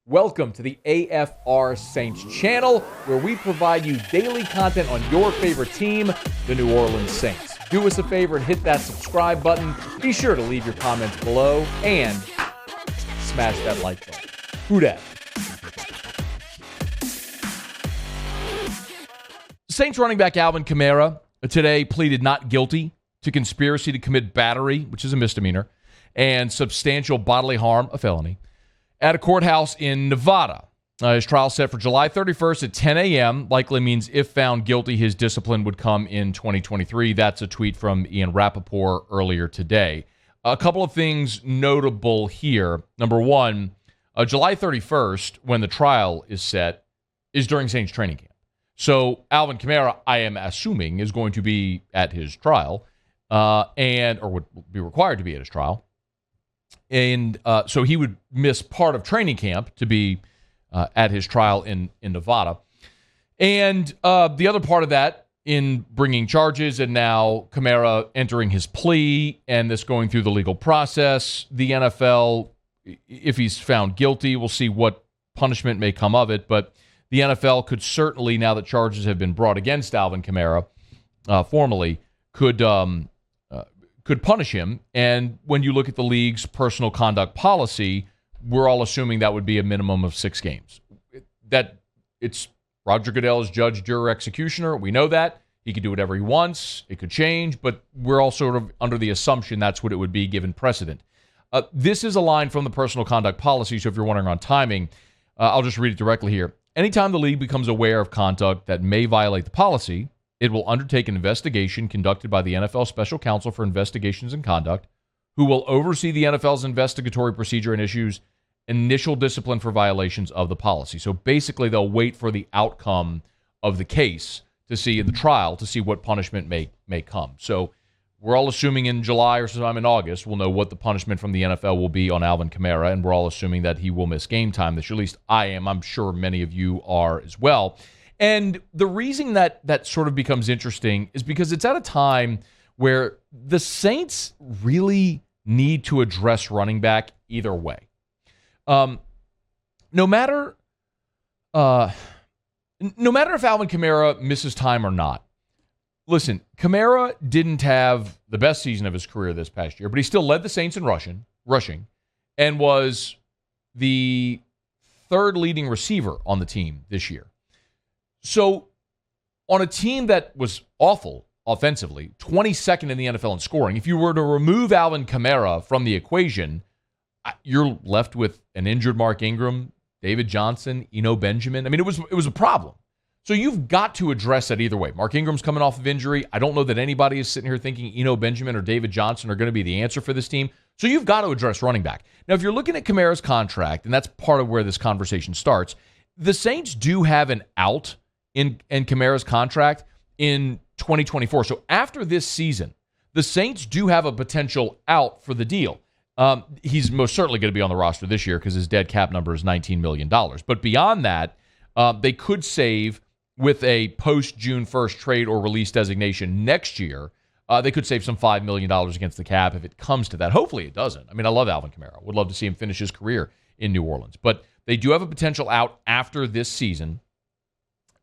Welcome to the AFR Saints channel, where we provide you daily content on your favorite team, the New Orleans Saints. Do us a favor and hit that subscribe button. Be sure to leave your comments below and smash that like button. Who dat? Saints running back Alvin Kamara today pleaded not guilty to conspiracy to commit battery, which is a misdemeanor, and substantial bodily harm, a felony, at a courthouse in Nevada. His trial set for July 31st at 10 a.m. likely means if found guilty, his discipline would come in 2023. That's a tweet from Ian Rappaport earlier today. A couple of things notable here. Number one, July 31st, when the trial is set, is during Saints training camp. So Alvin Kamara, I am assuming, is going to be at his trial, or would be required to be at his trial. And so he would miss part of training camp to be at his trial in Nevada. And the other part of that, in bringing charges and now Kamara entering his plea and this going through the legal process, the NFL, if he's found guilty, we'll see what punishment may come of it. But the NFL could certainly, now that charges have been brought against Alvin Kamara formally, could punish him. And when you look at the league's personal conduct policy, we're all assuming that would be a minimum of 6 games. That it's Roger Goodell is judge, juror, executioner. We know that. He could do whatever he wants. It could change, but we're all sort of under the assumption that's what it would be given precedent. This is a line from the personal conduct policy, so if you're wondering on timing, I'll just read it directly here. Anytime the league becomes aware of conduct that may violate the policy, it will undertake an investigation conducted by the NFL Special Counsel for Investigations and Conduct, who will oversee the NFL's investigatory procedure and issues initial discipline for violations of the policy. So basically, they'll wait for the outcome of the case to see in the trial to see what punishment may come. So we're all assuming in July or sometime in August, we'll know what the punishment from the NFL will be on Alvin Kamara, and we're all assuming that he will miss game time this year. At least I am. I'm sure many of you are as well. And the reason that sort of becomes interesting is because it's at a time where the Saints really need to address running back either way. No matter if Alvin Kamara misses time or not. Listen, Kamara didn't have the best season of his career this past year, but he still led the Saints in rushing and was the third leading receiver on the team this year. So on a team that was awful offensively, 22nd in the NFL in scoring, if you were to remove Alvin Kamara from the equation, you're left with an injured Mark Ingram, David Johnson, Eno Benjamin. I mean, it was a problem. So you've got to address that either way. Mark Ingram's coming off of injury. I don't know that anybody is sitting here thinking Eno Benjamin or David Johnson are going to be the answer for this team. So you've got to address running back. Now, if you're looking at Kamara's contract, and that's part of where this conversation starts, the Saints do have an out in Kamara's contract in 2024. So after this season, the Saints do have a potential out for the deal. He's most certainly going to be on the roster this year because his dead cap number is $19 million. But beyond that, they could save with a post-June 1st trade or release designation next year. They could save some $5 million against the cap if it comes to that. Hopefully it doesn't. I mean, I love Alvin Kamara. Would love to see him finish his career in New Orleans. But they do have a potential out after this season.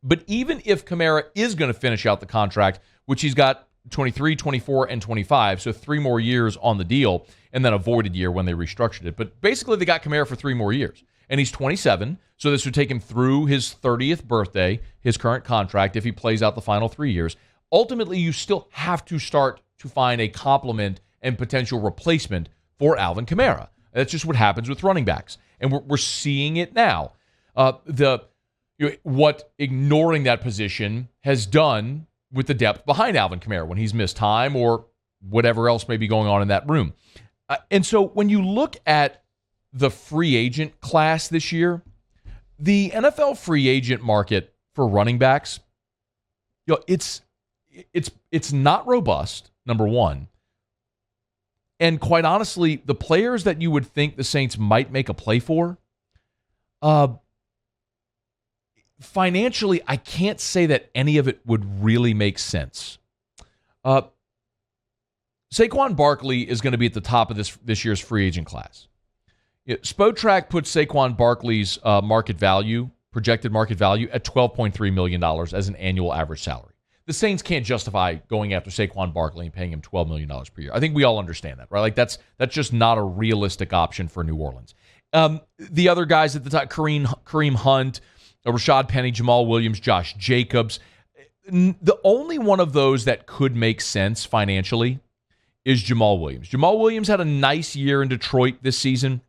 But even if Kamara is going to finish out the contract, which he's got 23, 24, and 25, so 3 more years on the deal, and then a voided year when they restructured it. But basically, they got Kamara for 3 more years. And he's 27, so this would take him through his 30th birthday, his current contract, if he plays out the final 3 years. Ultimately, you still have to start to find a complement and potential replacement for Alvin Kamara. That's just what happens with running backs. And we're seeing it now. What ignoring that position has done with the depth behind Alvin Kamara when he's missed time or whatever else may be going on in that room. And so when you look at the free agent class this year, the NFL free agent market for running backs, it's not robust, number one. And quite honestly, the players that you would think the Saints might make a play for, financially, I can't say that any of it would really make sense. Saquon Barkley is going to be at the top of this year's free agent class. Spotrac puts Saquon Barkley's projected market value, at $12.3 million as an annual average salary. The Saints can't justify going after Saquon Barkley and paying him $12 million per year. I think we all understand that, right? Like that's just not a realistic option for New Orleans. The other guys at the top, Kareem Hunt, Rashad Penny, Jamal Williams, Josh Jacobs. The only one of those that could make sense financially is Jamal Williams. Jamal Williams had a nice year in Detroit this season.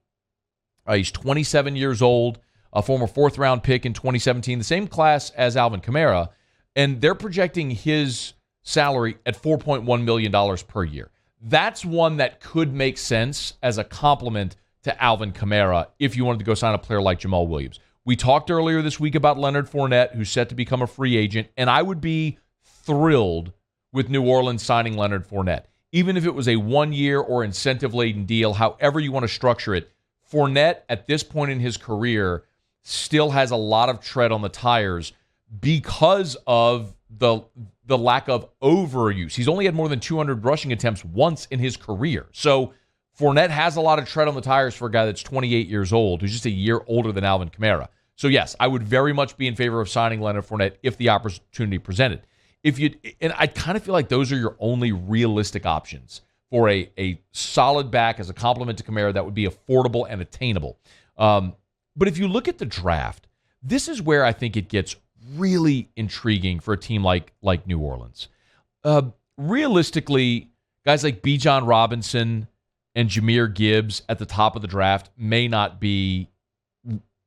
He's 27 years old, a former fourth-round pick in 2017, the same class as Alvin Kamara, and they're projecting his salary at $4.1 million per year. That's one that could make sense as a complement to Alvin Kamara if you wanted to go sign a player like Jamal Williams. We talked earlier this week about Leonard Fournette, who's set to become a free agent, and I would be thrilled with New Orleans signing Leonard Fournette. Even if it was a one-year or incentive-laden deal, however you want to structure it, Fournette, at this point in his career, still has a lot of tread on the tires because of the lack of overuse. He's only had more than 200 rushing attempts once in his career. So Fournette has a lot of tread on the tires for a guy that's 28 years old, who's just a year older than Alvin Kamara. So yes, I would very much be in favor of signing Leonard Fournette if the opportunity presented. And I kind of feel like those are your only realistic options for a solid back as a complement to Kamara that would be affordable and attainable. But if you look at the draft, this is where I think it gets really intriguing for a team like New Orleans. Realistically, guys like Bijan Robinson and Jahmyr Gibbs at the top of the draft may not be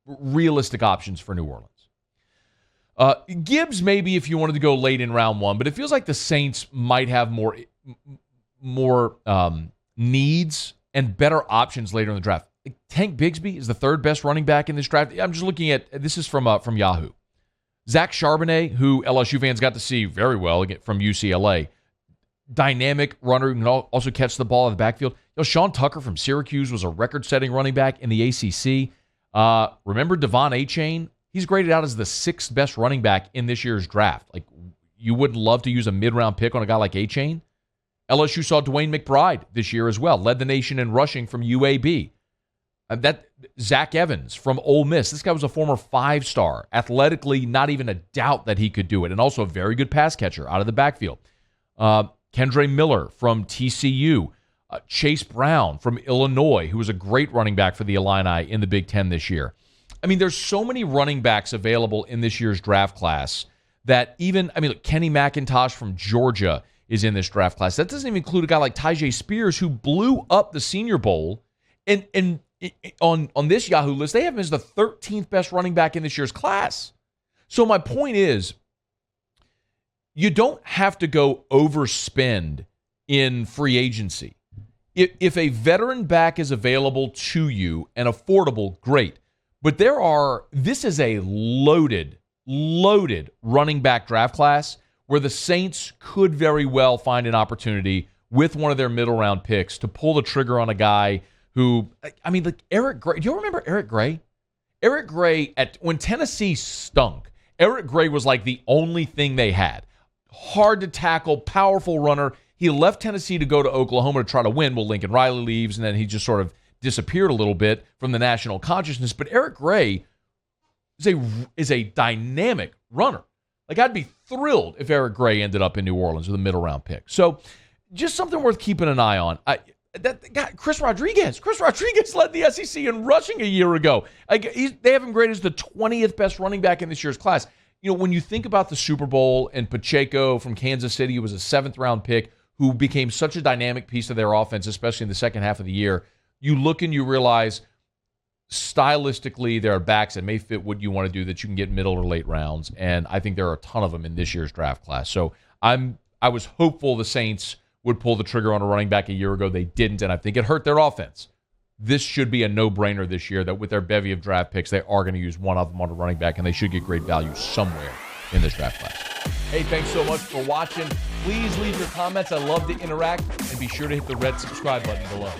realistic options for New Orleans. Gibbs, maybe if you wanted to go late in round one, but it feels like the Saints might have more needs and better options later in the draft. Tank Bigsby is the third best running back in this draft. I'm just looking at, this is from Yahoo. Zach Charbonnet, who LSU fans got to see very well from UCLA, dynamic runner who can also catch the ball in the backfield. Sean Tucker from Syracuse was a record-setting running back in the ACC. Remember Devon Achane? He's graded out as the sixth best running back in this year's draft. Like, you would love to use a mid-round pick on a guy like Achane. LSU saw Dwayne McBride this year as well, led the nation in rushing from UAB. Zach Evans from Ole Miss. This guy was a former five-star. Athletically, not even a doubt that he could do it, and also a very good pass catcher out of the backfield. Kendre Miller from TCU. Chase Brown from Illinois, who was a great running back for the Illini in the Big Ten this year. I mean, there's so many running backs available in this year's draft class that look, Kenny McIntosh from Georgia is in this draft class. That doesn't even include a guy like Tyjae Spears, who blew up the Senior Bowl. And on this Yahoo list, they have him as the 13th best running back in this year's class. So my point is, you don't have to go overspend in free agency. If a veteran back is available to you and affordable, great. But this is a loaded running back draft class where the Saints could very well find an opportunity with one of their middle round picks to pull the trigger on a guy who, like Eric Gray. Do you remember Eric Gray? Eric Gray, when Tennessee stunk, Eric Gray was like the only thing they had. Hard to tackle, powerful runner. He left Tennessee to go to Oklahoma to try to win. Well, Lincoln Riley leaves, and then he just sort of disappeared a little bit from the national consciousness. But Eric Gray is a dynamic runner. Like, I'd be thrilled if Eric Gray ended up in New Orleans with a middle round pick. So just something worth keeping an eye on. That guy, Chris Rodriguez led the SEC in rushing a year ago. They have him graded as the 20th best running back in this year's class. When you think about the Super Bowl and Pacheco from Kansas City, who was a 7th round pick, who became such a dynamic piece of their offense, especially in the second half of the year, you look and you realize stylistically there are backs that may fit what you want to do that you can get middle or late rounds, and I think there are a ton of them in this year's draft class. So I was hopeful the Saints would pull the trigger on a running back a year ago. They didn't, and I think it hurt their offense. This should be a no-brainer this year that with their bevy of draft picks, they are going to use one of them on a running back, and they should get great value somewhere in this draft class. Hey, thanks so much for watching. Please leave your comments. I love to interact, and be sure to hit the red subscribe button below.